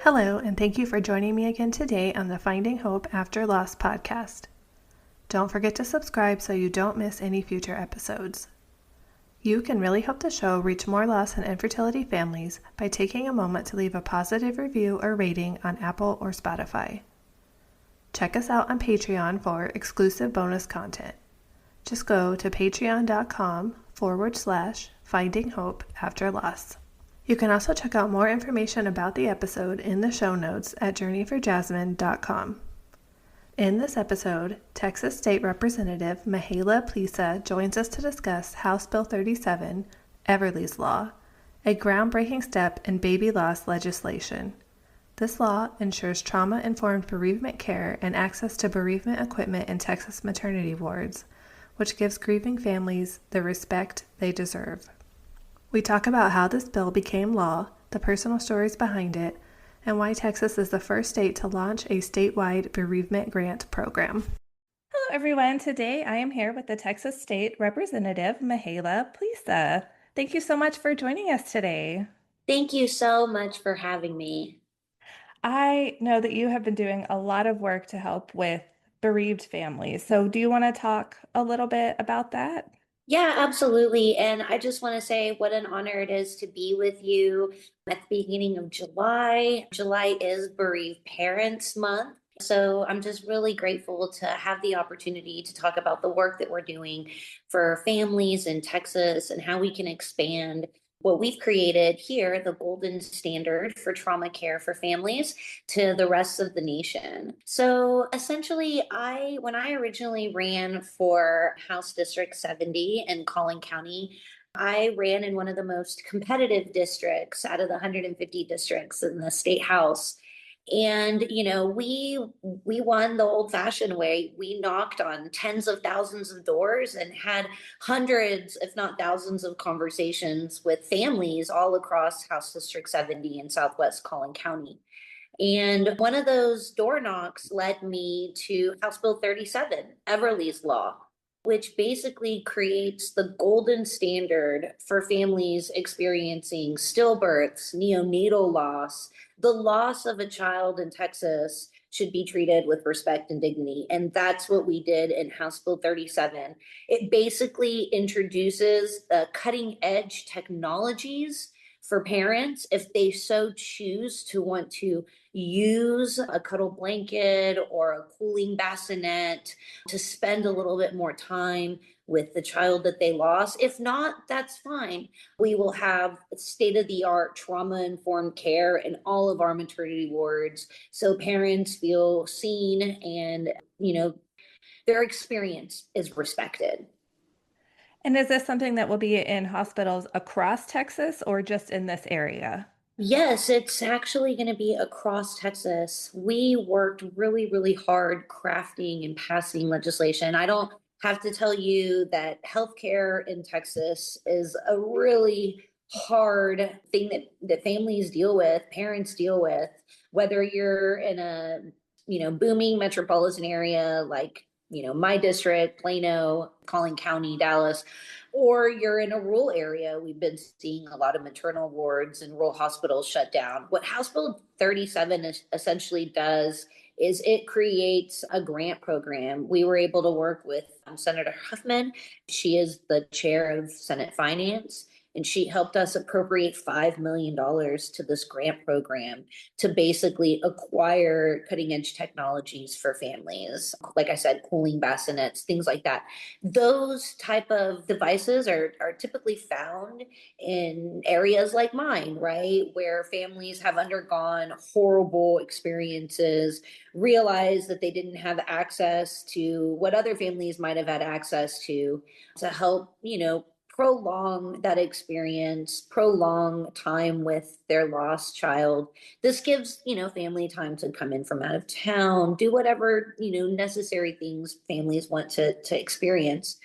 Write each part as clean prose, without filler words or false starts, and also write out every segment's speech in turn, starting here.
Hello, and thank you for joining me again today on the Finding Hope After Loss podcast. Don't forget to subscribe so you don't miss any future episodes. You can really help the show reach more loss and infertility families by taking a moment to leave a positive review or rating on Apple or Spotify. Check us out on Patreon for exclusive bonus content. Just go to patreon.com/Finding Hope After Loss. You can also check out more information about the episode in the show notes at journeyforjasmine.com. In this episode, Texas State Representative Mihaela Plesa joins us to discuss House Bill 37, Everly's Law, a groundbreaking step in baby loss legislation. This law ensures trauma-informed bereavement care and access to bereavement equipment in Texas maternity wards, which gives grieving families the respect they deserve. We talk about how this bill became law, the personal stories behind it, and why Texas is the first state to launch a statewide bereavement grant program. Hello, everyone. Today I am here with the Texas State Representative Mihaela Plesa. Thank you so much for joining us today. Thank you so much for having me. I know that you have been doing a lot of work to help with bereaved families. So do you want to talk a little bit about that? Yeah, absolutely. And I just want to say what an honor it is to be with you at the beginning of July. July is Bereaved Parents Month. So I'm just really grateful to have the opportunity to talk about the work that we're doing for families in Texas and how we can expand what we've created here, the golden standard for trauma care for families, to the rest of the nation. So essentially, when I originally ran for House District 70 in Collin County, I ran in one of the most competitive districts out of the 150 districts in the state house. And we won the old-fashioned way. We knocked on tens of thousands of doors and had hundreds, if not thousands, of conversations with families all across House District 70 in Southwest Collin County. And one of those door knocks led me to House Bill 37, Everly's Law, which basically creates the golden standard for families experiencing stillbirths, neonatal loss. The loss of a child in Texas should be treated with respect and dignity. And that's what we did in House Bill 37. It basically introduces cutting edge technologies for parents if they so choose to want to use a cuddle blanket or a cooling bassinet to spend a little bit more time with the child that they lost. If not, that's fine. We will have state-of-the-art trauma-informed care in all of our maternity wards so parents feel seen and, their experience is respected. And is this something that will be in hospitals across Texas or just in this area? Yes, it's actually going to be across Texas. We worked really, really hard crafting and passing legislation. I don't have to tell you that healthcare in Texas is a really hard thing that families deal with, parents deal with, whether you're in a, booming metropolitan area like, my district, Plano, Collin County, Dallas, or you're in a rural area. We've been seeing a lot of maternal wards and rural hospitals shut down. What House Bill 37 essentially does is it creates a grant program. We were able to work with Senator Huffman. She is the chair of Senate Finance, and she helped us appropriate $5 million to this grant program to basically acquire cutting edge technologies for families. Like I said, cooling bassinets, things like that. Those type of devices are typically found in areas like mine, right? Where families have undergone horrible experiences, realize that they didn't have access to what other families might have had access to help, prolong that experience, prolong time with their lost child. This gives, family time to come in from out of town, do whatever, necessary things families want to experience.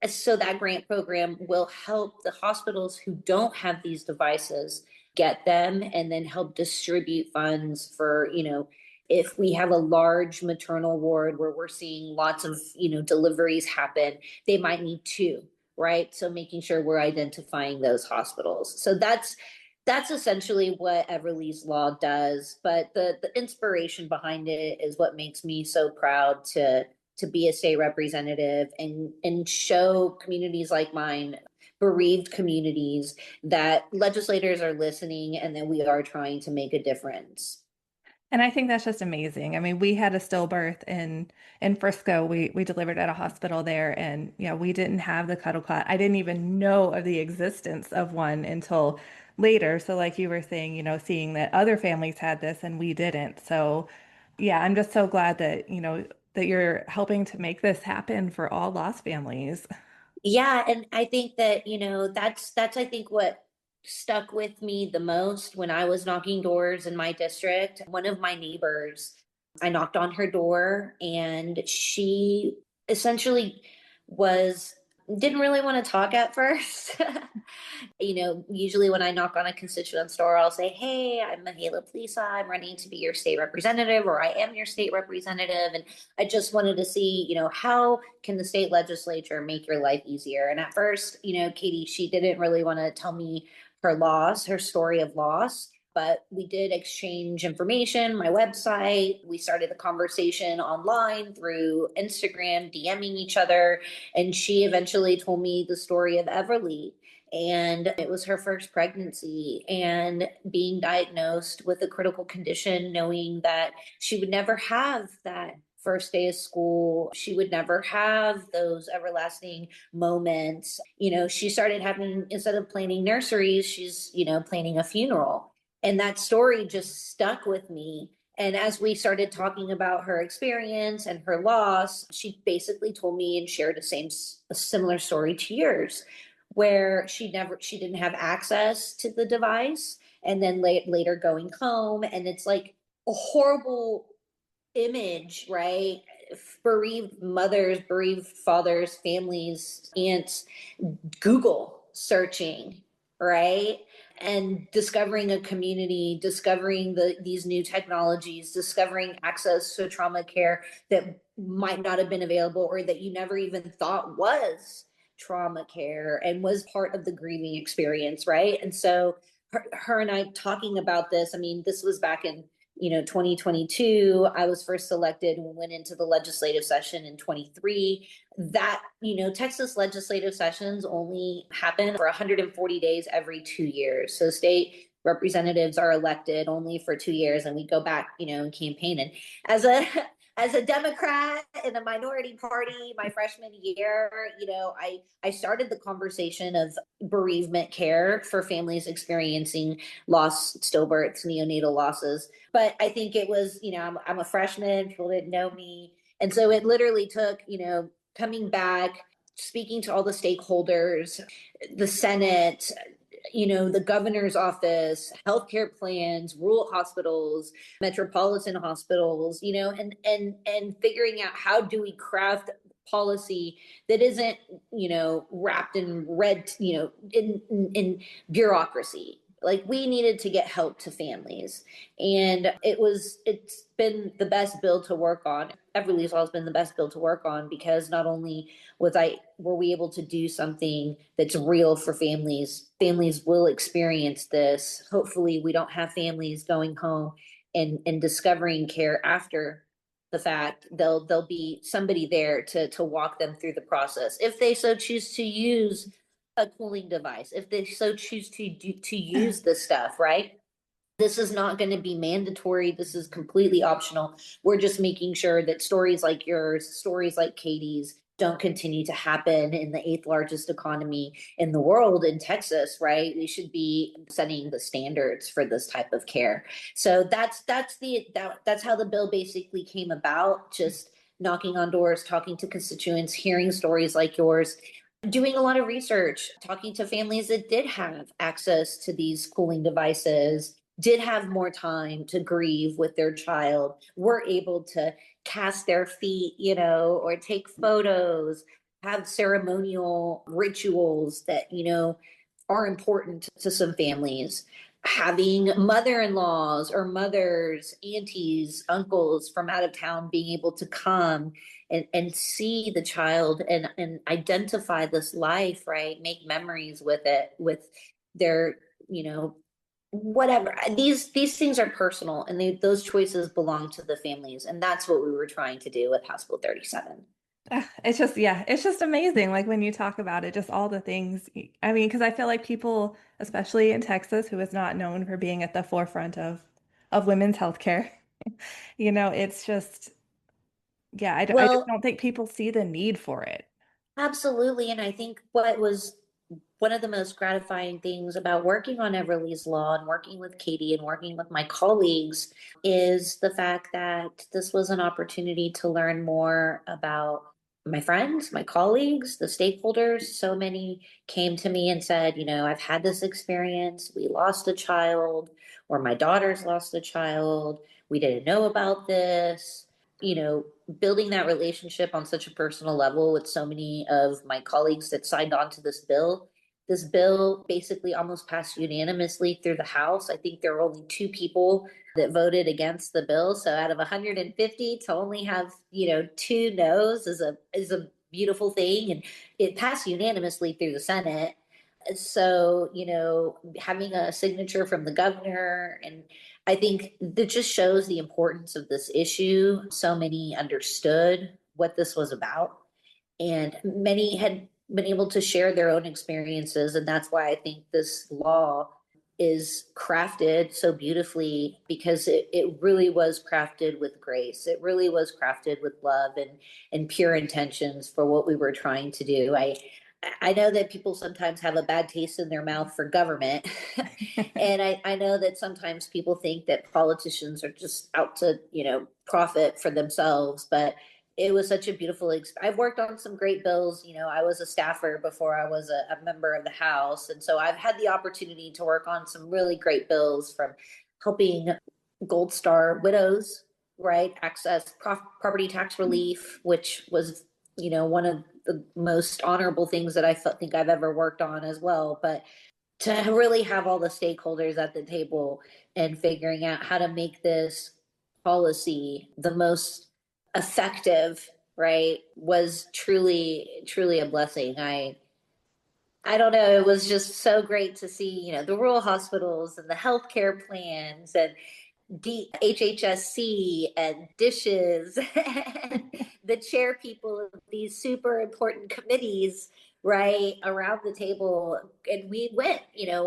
So that grant program will help the hospitals who don't have these devices get them and then help distribute funds for, if we have a large maternal ward where we're seeing lots of, deliveries happen, they might need two, right? So making sure we're identifying those hospitals. So that's That's essentially what Everly's Law does. But the inspiration behind it is what makes me so proud to be a state representative and show communities like mine, bereaved communities, that legislators are listening and that we are trying to make a difference. And I think that's just amazing. I mean, we had a stillbirth in Frisco. We delivered at a hospital there, and we didn't have the cuddle cot. I didn't even know of the existence of one until later. So like you were saying, seeing that other families had this and we didn't. So yeah, I'm just so glad that, that you're helping to make this happen for all lost families. Yeah, and I think that, that's I think what stuck with me the most when I was knocking doors in my district. One of my neighbors, I knocked on her door and she essentially was didn't really want to talk at first. Usually when I knock on a constituent's door, I'll say, "Hey, I'm Mihaela Plesa. I'm running to be your state representative, or I am your state representative. And I just wanted to see, how can the state legislature make your life easier?" And at first, Katie, she didn't really want to tell me her loss, her story of loss. But we did exchange information, my website. We started the conversation online through Instagram, DMing each other. And she eventually told me the story of Everly, and it was her first pregnancy and being diagnosed with a critical condition, knowing that she would never have that first day of school. She would never have those everlasting moments. She started having, instead of planning nurseries, she's, planning a funeral. And that story just stuck with me. And as we started talking about her experience and her loss, she basically told me and shared a similar story to yours, where she didn't have access to the device, and then later going home, and it's like a horrible image, right? Bereaved mothers, bereaved fathers, families, aunts, Google searching, right? And discovering a community, discovering these new technologies, discovering access to trauma care that might not have been available, or that you never even thought was trauma care and was part of the grieving experience, right? And so her and I talking about this, I mean, this was back in 2022. I was first elected and went into the legislative session in 23. That, Texas legislative sessions only happen for 140 days every 2 years. So state representatives are elected only for 2 years, and we go back, and campaign. And as a as a Democrat in a minority party, my freshman year, I started the conversation of bereavement care for families experiencing loss, stillbirths, neonatal losses. But I think it was, I'm a freshman, people didn't know me. And so it literally took, coming back, speaking to all the stakeholders, the Senate, the governor's office, healthcare plans, rural hospitals, metropolitan hospitals, and figuring out how do we craft policy that isn't, wrapped in red, in bureaucracy. Like, we needed to get help to families, and it's been the best bill to work on. Everly's Law has been the best bill to work on, because not only were we able to do something that's real for families. Families will experience this. Hopefully we don't have families going home and discovering care after the fact. There'll be somebody there to walk them through the process, if they so choose to use a cooling device, if they so choose to use this stuff, right? This is not going to be mandatory. This is completely optional. We're just making sure that stories like yours, stories like Katie's, don't continue to happen in the eighth largest economy in the world, in Texas, right? We should be setting the standards for this type of care. So that's how the bill basically came about. Just knocking on doors, talking to constituents, hearing stories like yours, doing a lot of research, talking to families that did have access to these cooling devices, did have more time to grieve with their child, were able to cast their feet, or take photos, have ceremonial rituals that, are important to some families. Having mother-in-laws or mothers, aunties, uncles from out of town being able to come and see the child and identify this life, right? Make memories with it, with their, whatever. These things are personal, and those choices belong to the families, and that's what we were trying to do with House Bill 37. It's just, yeah, it's just amazing. Like when you talk about it, just all the things. I mean, because I feel like people, especially in Texas, who is not known for being at the forefront of women's healthcare, it's just, yeah, I just Well, don't think people see the need for it. absolutely. And I think what was one of the most gratifying things about working on Everly's Law and working with Katie and working with my colleagues is the fact that this was an opportunity to learn more about my friends, my colleagues, the stakeholders. So many came to me and said, I've had this experience. We lost a child, or my daughter's lost a child. We didn't know about this. You know, building that relationship on such a personal level with so many of my colleagues that signed on to this bill. This bill basically almost passed unanimously through the House. I think there were only two people that voted against the bill. So out of 150 to only have, two no's is a beautiful thing. And it passed unanimously through the Senate. So, having a signature from the governor, and I think that just shows the importance of this issue. So many understood what this was about, and many had been able to share their own experiences. And that's why I think this law is crafted so beautifully, because it really was crafted with grace. It really was crafted with love and pure intentions for what we were trying to do. I know that people sometimes have a bad taste in their mouth for government. And I know that sometimes people think that politicians are just out to, profit for themselves. But it was such a beautiful I've worked on some great bills. I was a staffer before I was a member of the House. And so I've had the opportunity to work on some really great bills, from helping Gold Star widows, right, access property tax relief, which was, one of the most honorable things that think I've ever worked on as well. But to really have all the stakeholders at the table and figuring out how to make this policy the most effective, right, was truly, truly a blessing. I don't know, it was just so great to see, the rural hospitals and the healthcare plans and HHSC and dishes and the chair people of these super important committees, right, around the table. And we went,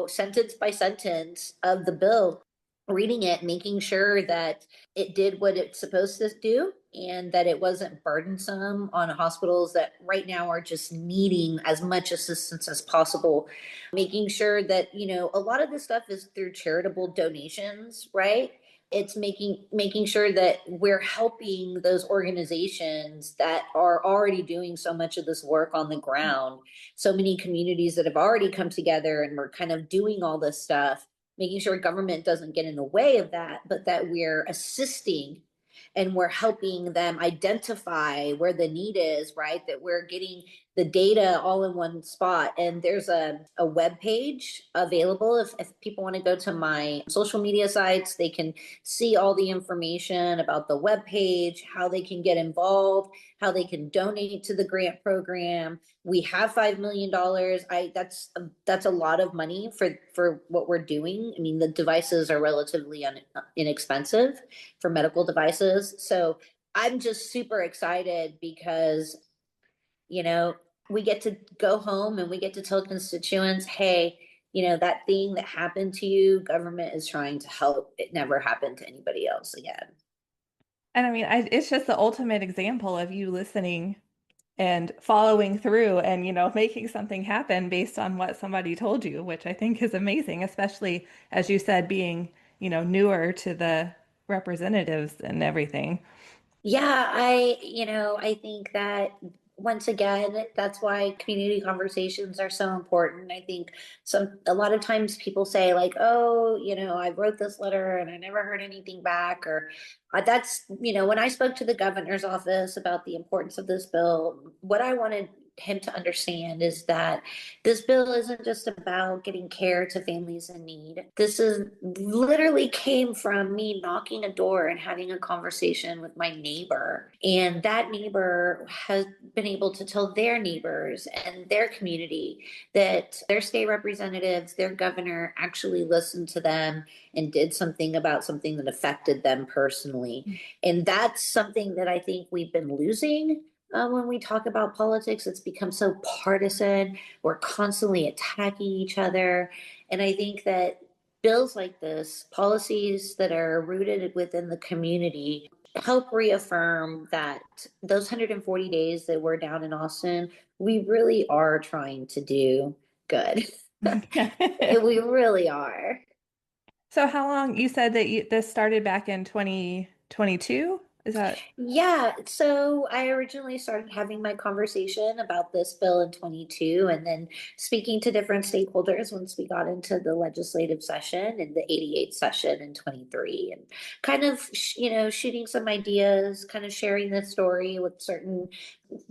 sentence by sentence of the bill, reading it, making sure that it did what it's supposed to do, and that it wasn't burdensome on hospitals that right now are just needing as much assistance as possible. Making sure that, a lot of this stuff is through charitable donations, right? It's making sure that we're helping those organizations that are already doing so much of this work on the ground. So many communities that have already come together and we're kind of doing all this stuff, making sure government doesn't get in the way of that, but that we're assisting and we're helping them identify where the need is, right? That we're getting the data all in one spot. And there's a web page available. If people want to go to my social media sites, they can see all the information about the web page, how they can get involved, how they can donate to the grant program. We have $5 million. That's a lot of money for what we're doing. I mean, the devices are relatively inexpensive for medical devices. So I'm just super excited because, you know, we get to go home and we get to tell constituents, hey, that thing that happened to you, government is trying to help it never happen to anybody else again. And I mean, it's just the ultimate example of you listening and following through and, making something happen based on what somebody told you, which I think is amazing, especially as you said, being, newer to the representatives and everything. Yeah, I think that once again, that's why community conversations are so important. I think a lot of times people say like, oh, I wrote this letter and I never heard anything back, or that's, when I spoke to the governor's office about the importance of this bill, what I wanted him to understand is that this bill isn't just about getting care to families in need. This is literally came from me knocking a door and having a conversation with my neighbor. And that neighbor has been able to tell their neighbors and their community that their state representatives, their governor actually listened to them and did something about something that affected them personally. And that's something that I think we've been losing when we talk about politics. It's become so partisan. We're constantly attacking each other. And I think that bills like this, policies that are rooted within the community, help reaffirm that those 140 days that we're down in Austin, we really are trying to do good. We really are. So how long you said that this started back in 2022? Is that Yeah, so I originally started having my conversation about this bill in 22 and then speaking to different stakeholders once we got into the legislative session and the 88th session in 23 and kind of, shooting some ideas, kind of sharing the story with certain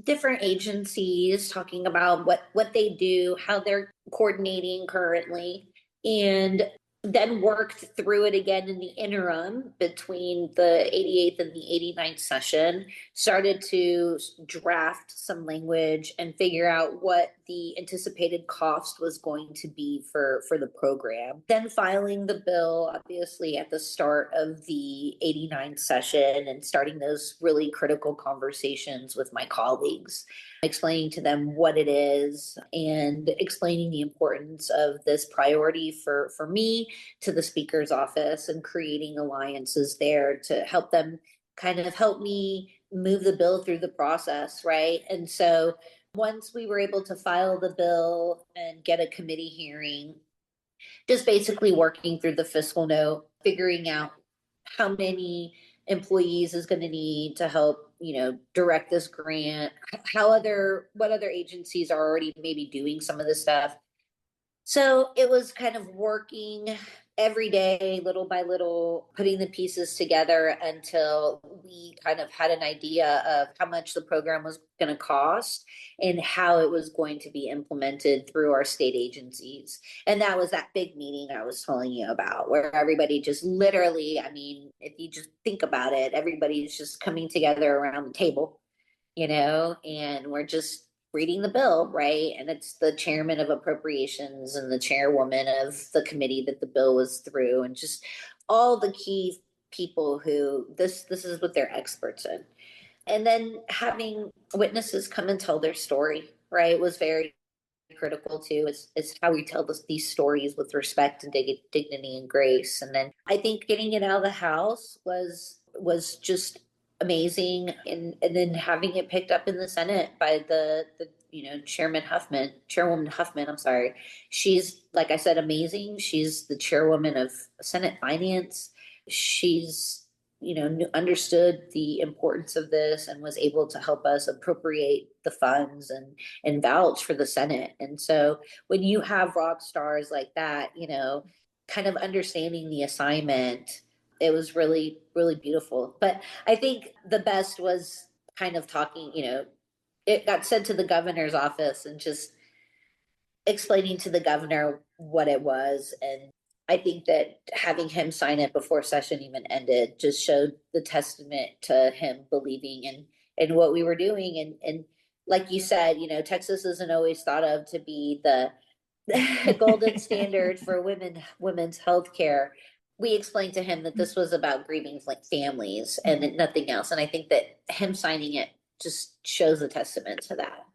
different agencies, talking about what they do, how they're coordinating currently. And then worked through it again in the interim between the 88th and the 89th session, started to draft some language and figure out what the anticipated cost was going to be for the program. Then filing the bill, obviously, at the start of the 89th session and starting those really critical conversations with my colleagues, explaining to them what it is and explaining the importance of this priority for me to the speaker's office and creating alliances there to help them kind of help me move the bill through the process, right? And so once we were able to file the bill and get a committee hearing, just basically working through the fiscal note, figuring out how many employees is going to need to help, direct this grant, what other agencies are already maybe doing some of this stuff. So it was kind of working every day, little by little, putting the pieces together until we kind of had an idea of how much the program was going to cost and how it was going to be implemented through our state agencies. And that was that big meeting I was telling you about, where everybody just literally, I mean, if you just think about it, everybody's just coming together around the table, and we're just reading the bill, right? And it's the chairman of appropriations and the chairwoman of the committee that the bill was through, and just all the key people who this is what they're experts in. And then having witnesses come and tell their story, right, was very critical too. Is how we tell these stories with respect and dignity and grace. And then I think getting it out of the house was just amazing, and then having it picked up in the Senate by the Chairwoman Huffman, I'm sorry. She's, like I said, amazing. She's the chairwoman of Senate Finance. She's understood the importance of this and was able to help us appropriate the funds and vouch for the Senate. And so when you have rock stars like that, kind of understanding the assignment, it was really, really beautiful. But I think the best was kind of talking, it got sent to the governor's office and just explaining to the governor what it was. And I think that having him sign it before session even ended just showed the testament to him believing in what we were doing. And like you said, Texas isn't always thought of to be the golden standard for women's health care. We explained to him that this was about grieving families and nothing else. And I think that him signing it just shows a testament to that.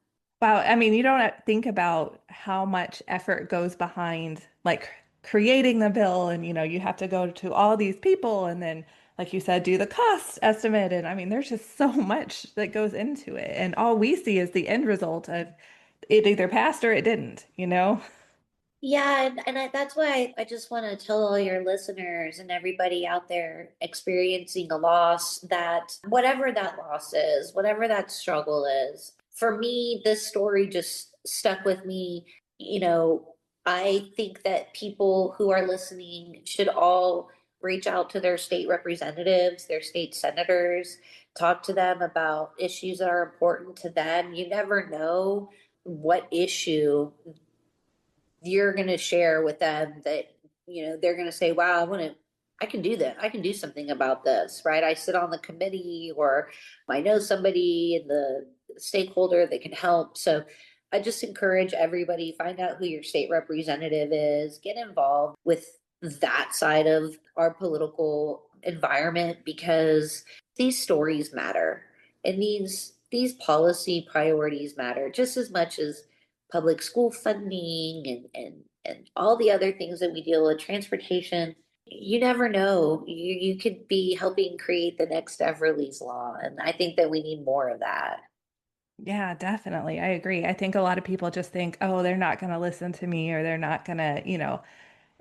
Wow, I mean, you don't think about how much effort goes behind like creating the bill and you have to go to all these people and then like you said do the cost estimate and I mean there's just so much that goes into it and all we see is the end result of it either passed or it didn't. Yeah, that's why I just want to tell all your listeners and everybody out there experiencing a loss that whatever that loss is, whatever that struggle is, for me, this story just stuck with me. I think that people who are listening should all reach out to their state representatives, their state senators, talk to them about issues that are important to them. You never know what issue you're going to share with them that, they're going to say, wow, I can do that. I can do something about this, right? I sit on the committee, or I know somebody in the stakeholder that can help. So I just encourage everybody, find out who your state representative is, get involved with that side of our political environment, because these stories matter, and these policy priorities matter just as much as public school funding and all the other things that we deal with, transportation. You never know. You could be helping create the next Everly's Law, and I think that we need more of that. Yeah, definitely. I agree. I think a lot of people just think, oh, they're not going to listen to me, or they're not going to,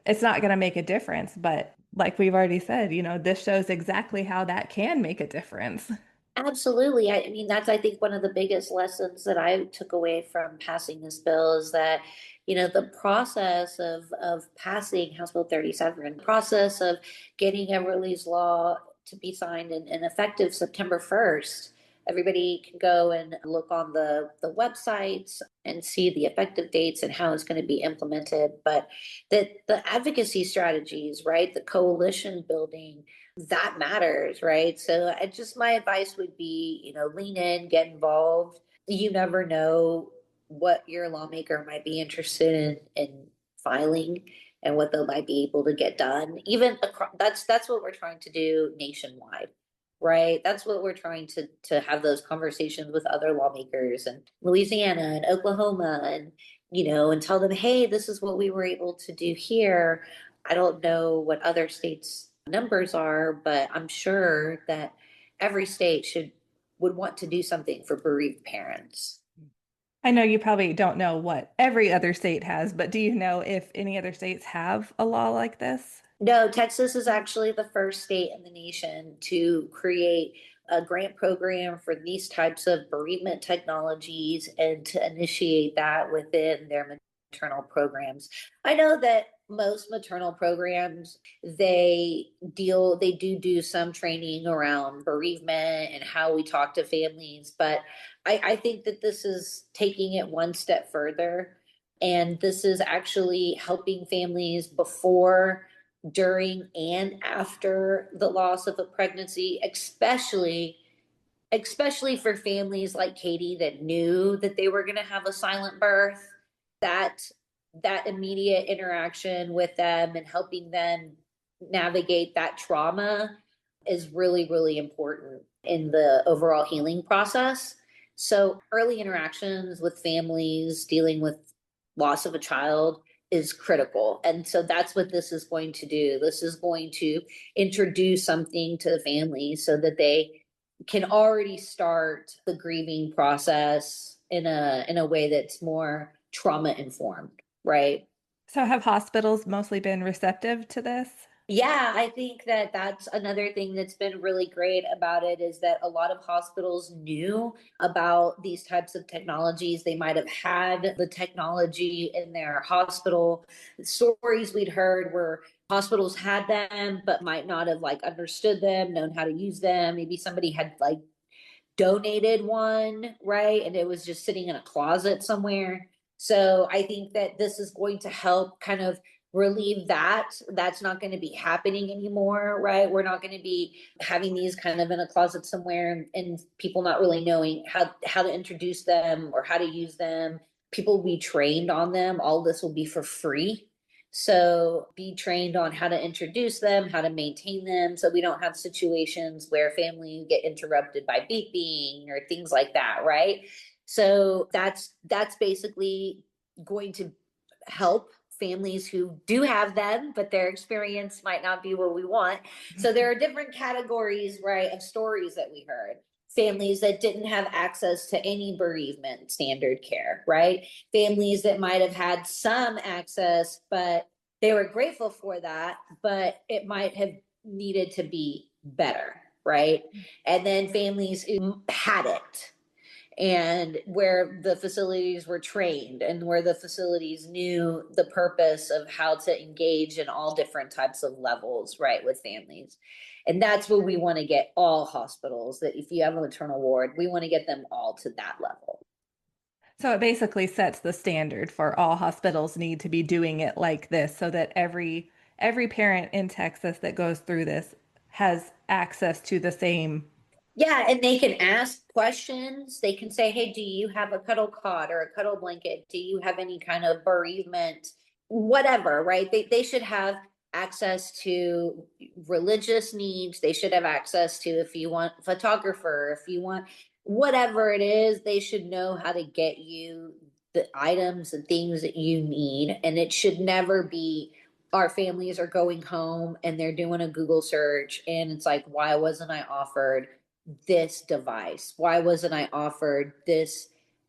it's not going to make a difference. But like we've already said, this shows exactly how that can make a difference. Absolutely. I mean, that's, I think, one of the biggest lessons that I took away from passing this bill is that, the process of passing House Bill 37, process of getting Everly's Law to be signed and effective September 1st. Everybody can go and look on the websites and see the effective dates and how it's going to be implemented. But the advocacy strategies, right? The coalition building, that matters, right? So I just, my advice would be, lean in, get involved. You never know what your lawmaker might be interested in filing, and what they might be able to get done. Even across, that's what we're trying to do nationwide, right? That's what we're trying to have those conversations with other lawmakers in Louisiana and Oklahoma, and tell them, hey, this is what we were able to do here. I don't know what other states numbers are, but I'm sure that every state would want to do something for bereaved parents. I know you probably don't know what every other state has, but do you know if any other states have a law like this? No, Texas is actually the first state in the nation to create a grant program for these types of bereavement technologies and to initiate that within their maternal programs. I know that most maternal programs, they do some training around bereavement and how we talk to families, but I think that this is taking it one step further, and this is actually helping families before, during, and after the loss of a pregnancy, especially for families like Katie that knew that they were going to have a silent birth. That that immediate interaction with them and helping them navigate that trauma is really, really important in the overall healing process. So early interactions with families dealing with loss of a child is critical. And so that's what this is going to do. This is going to introduce something to the family so that they can already start the grieving process in a way that's more trauma informed, right? So have hospitals mostly been receptive to this? Yeah, I think that that's another thing that's been really great about it, is that a lot of hospitals knew about these types of technologies. They might have had the technology in their hospital. The stories we'd heard were hospitals had them, but might not have like understood them, known how to use them. Maybe somebody had like donated one, right? And it was just sitting in a closet somewhere. So I think that this is going to help kind of relieve that. That's not going to be happening anymore, right? We're not going to be having these kind of in a closet somewhere, and people not really knowing how to introduce them or how to use them. People will be trained on them. All this will be for free. So be trained on how to introduce them, how to maintain them, so we don't have situations where families get interrupted by beeping or things like that, right? So that's basically going to help families who do have them, but their experience might not be what we want. So there are different categories, right, of stories that we heard. Families that didn't have access to any bereavement standard care, right? Families that might have had some access, but they were grateful for that, but it might have needed to be better, right? And then families who had it, and where the facilities were trained and where the facilities knew the purpose of how to engage in all different types of levels, right, with families. And that's where we want to get all hospitals, that if you have a maternal ward, we want to get them all to that level. So it basically sets the standard for all hospitals need to be doing it like this so that every parent in Texas that goes through this has access to the same. Yeah, and they can ask questions. They can say, "Hey, do you have a cuddle cot or a cuddle blanket? Do you have any kind of bereavement?" Whatever, right? They should have access to religious needs. They should have access to, if you want photographer, if you want whatever it is, they should know how to get you the items and things that you need. And it should never be our families are going home and they're doing a Google search and it's like, why wasn't I offered this device? Why wasn't I offered this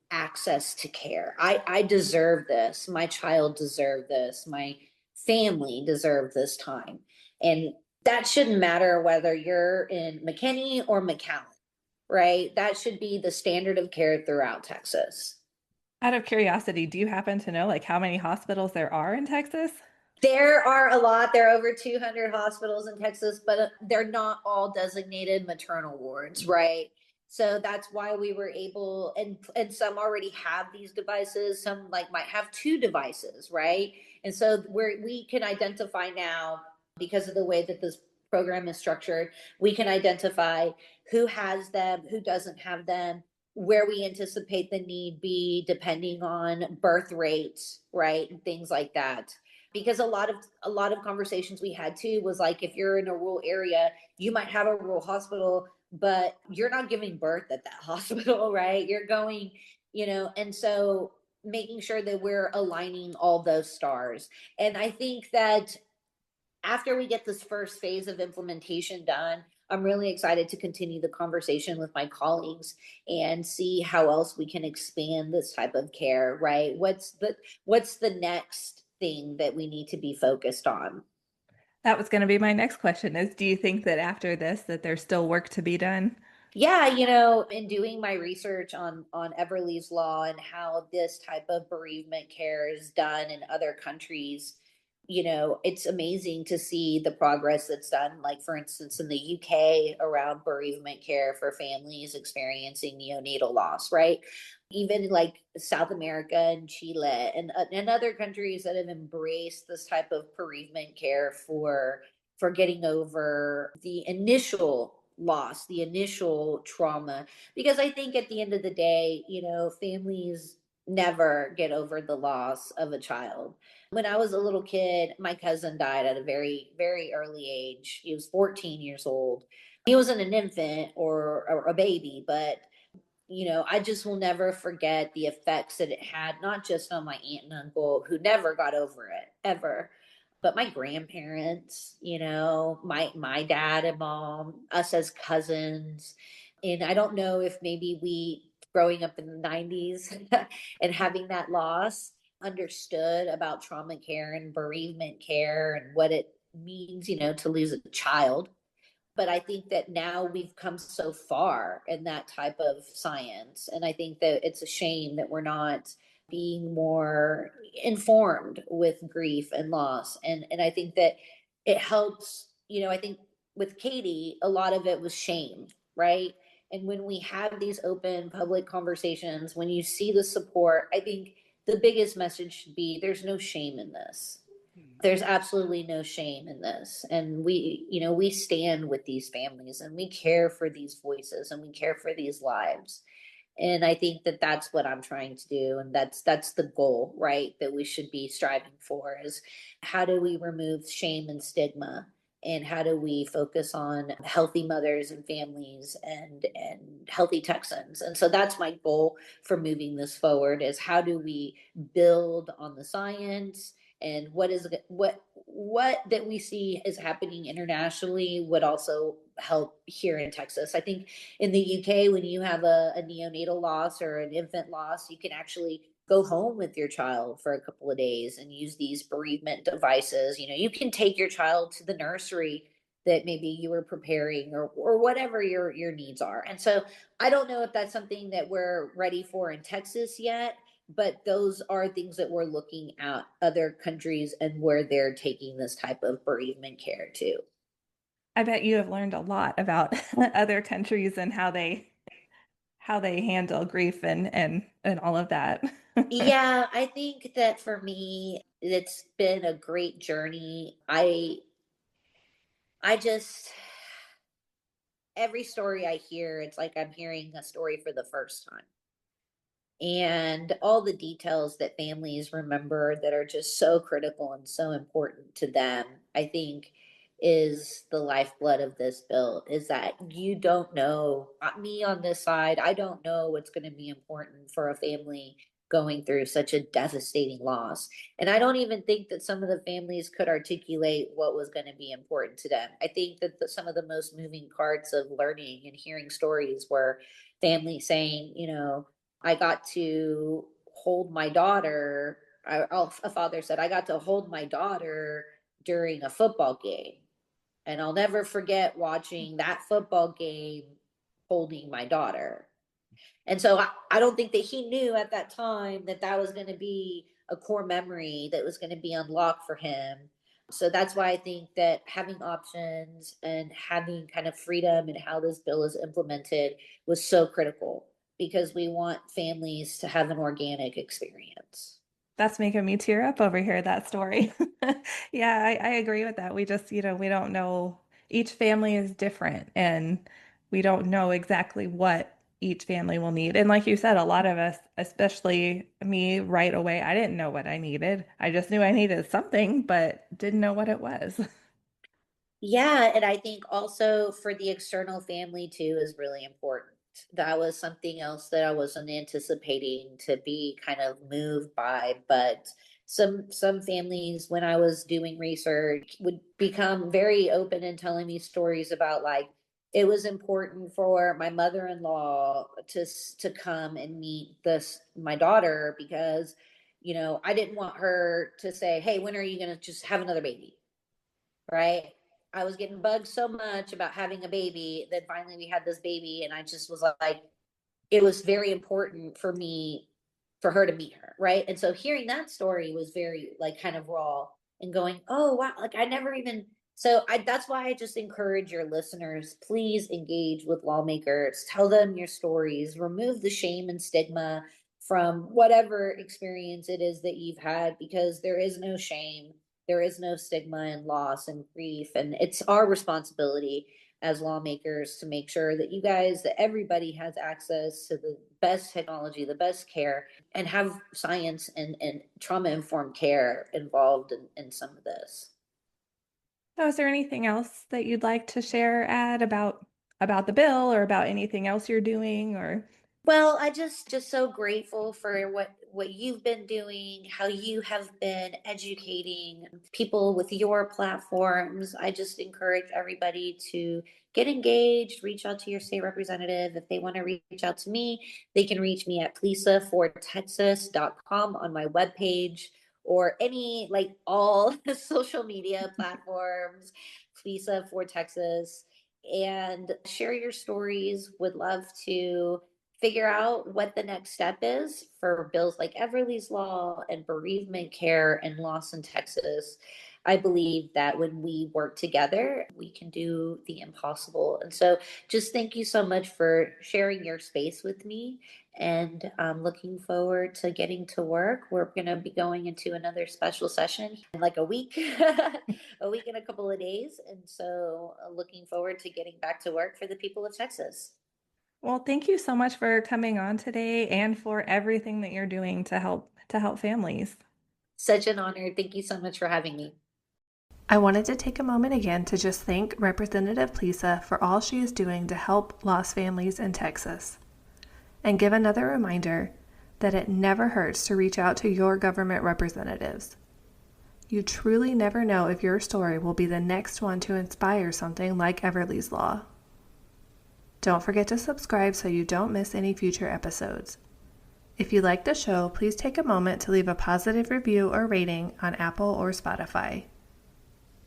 access to care? I deserve this. My child deserved this. My family deserved this time. And that shouldn't matter whether you're in McKinney or McAllen, right? That should be the standard of care throughout Texas. Out of curiosity, do you happen to know like how many hospitals there are in Texas? There are a lot. There are over 200 hospitals in Texas, but they're not all designated maternal wards, right? So that's why we were able, and some already have these devices. Some like might have two devices, right? And so we can identify now because of the way that this program is structured. We can identify who has them, who doesn't have them, where we anticipate the need be, depending on birth rates, right, and things like that, because a lot of conversations we had too was like, if you're in a rural area, you might have a rural hospital, but you're not giving birth at that hospital, right? You're going, and so making sure that we're aligning all those stars. And I think that after we get this first phase of implementation done, I'm really excited to continue the conversation with my colleagues and see how else we can expand this type of care, right? What's the next thing that we need to be focused on? That was going to be my next question is do you think that after this that there's still work to be done? Yeah, in doing my research on Everly's Law and how this type of bereavement care is done in other countries, it's amazing to see the progress that's done. Like, for instance, in the UK around bereavement care for families experiencing neonatal loss, right? Even like South America and Chile and other countries that have embraced this type of bereavement care for getting over the initial loss, the initial trauma. Because I think at the end of the day, families never get over the loss of a child. When I was a little kid, my cousin died at a very, very early age. He was 14 years old. He wasn't an infant or a baby, but I just will never forget the effects that it had, not just on my aunt and uncle who never got over it ever, but my grandparents, my dad and mom, us as cousins. And I don't know if maybe we growing up in the 90s and having that loss understood about trauma care and bereavement care and what it means, to lose a child. But I think that now we've come so far in that type of science. And I think that it's a shame that we're not being more informed with grief and loss. And I think that it helps, I think with Katie, a lot of it was shame, right? And when we have these open public conversations, when you see the support, I think the biggest message should be there's no shame in this. There's absolutely no shame in this. And we stand with these families and we care for these voices and we care for these lives. And I think that that's what I'm trying to do, and that's the goal, right, that we should be striving for, is how do we remove shame and stigma, and how do we focus on healthy mothers and families and healthy Texans. And so that's my goal for moving this forward, is how do we build on the science, and what that we see is happening internationally would also help here in Texas. I think in the UK, when you have a neonatal loss or an infant loss, you can actually go home with your child for a couple of days and use these bereavement devices. You can take your child to the nursery that maybe you were preparing, or whatever your needs are. And so I don't know if that's something that we're ready for in Texas yet, but those are things that we're looking at other countries and where they're taking this type of bereavement care too. I bet you have learned a lot about other countries and how they handle grief and all of that. Yeah, I think that for me, it's been a great journey. I just every story I hear, it's like I'm hearing a story for the first time. And all the details that families remember that are just so critical and so important to them, I think is the lifeblood of this bill. Is that you don't know, me on this side, I don't know what's going to be important for a family going through such a devastating loss. And I don't even think that some of the families could articulate what was going to be important to them. I think that some of the most moving parts of learning and hearing stories were families saying, I got to hold my daughter. A father said, I got to hold my daughter during a football game. And I'll never forget watching that football game holding my daughter. And so I don't think that he knew at that time that that was going to be a core memory that was going to be unlocked for him. So that's why I think that having options and having kind of freedom in how this bill is implemented was so critical because we want families to have an organic experience. That's making me tear up over here, that story. Yeah, I agree with that. We just, we don't know. Each family is different and we don't know exactly what each family will need. And like you said, a lot of us, especially me right away, I didn't know what I needed. I just knew I needed something, but didn't know what it was. Yeah, and I think also for the external family too is really important. That was something else that I wasn't anticipating to be kind of moved by, but some families when I was doing research would become very open and telling me stories about like it was important for my mother-in-law to come and meet this my daughter because I didn't want her to say, "Hey, when are you going to just have another baby?" Right? I was getting bugged so much about having a baby that finally we had this baby, and I just was like, it was very important for me for her to meet her, right? And so hearing that story was very like kind of raw and going, oh wow, like I never even that's why I just encourage your listeners, please engage with lawmakers, tell them your stories, remove the shame and stigma from whatever experience it is that you've had because there is no shame, there is no stigma and loss and grief, and it's our responsibility as lawmakers to make sure that that everybody has access to the best technology, the best care, and have science and trauma informed care involved in some of this. So is there anything else that you'd like to share, Ad, about the bill or about anything else you're doing or Well, I just so grateful for what you've been doing, how you have been educating people with your platforms. I just encourage everybody to get engaged, reach out to your state representative. If they want to reach out to me, they can reach me at plesafortexas.com on my webpage or any like all social media platforms, Plesa for Texas, and share your stories. Would love to figure out what the next step is for bills like Everly's Law and bereavement care and loss in Texas. I believe that when we work together, we can do the impossible. And so just thank you so much for sharing your space with me. And I'm looking forward to getting to work. We're going to be going into another special session in like a week, a week and a couple of days. And so looking forward to getting back to work for the people of Texas. well, thank you so much for coming on today and for everything that you're doing to help families. Such an honor. Thank you so much for having me. I wanted to take a moment again to just thank Representative Plesa for all she is doing to help lost families in Texas. And give another reminder that it never hurts to reach out to your government representatives. You truly never know if your story will be the next one to inspire something like Everly's Law. Don't forget to subscribe so you don't miss any future episodes. If you like the show, please take a moment to leave a positive review or rating on Apple or Spotify.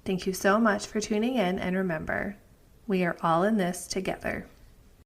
Thank you so much for tuning in, and remember, we are all in this together.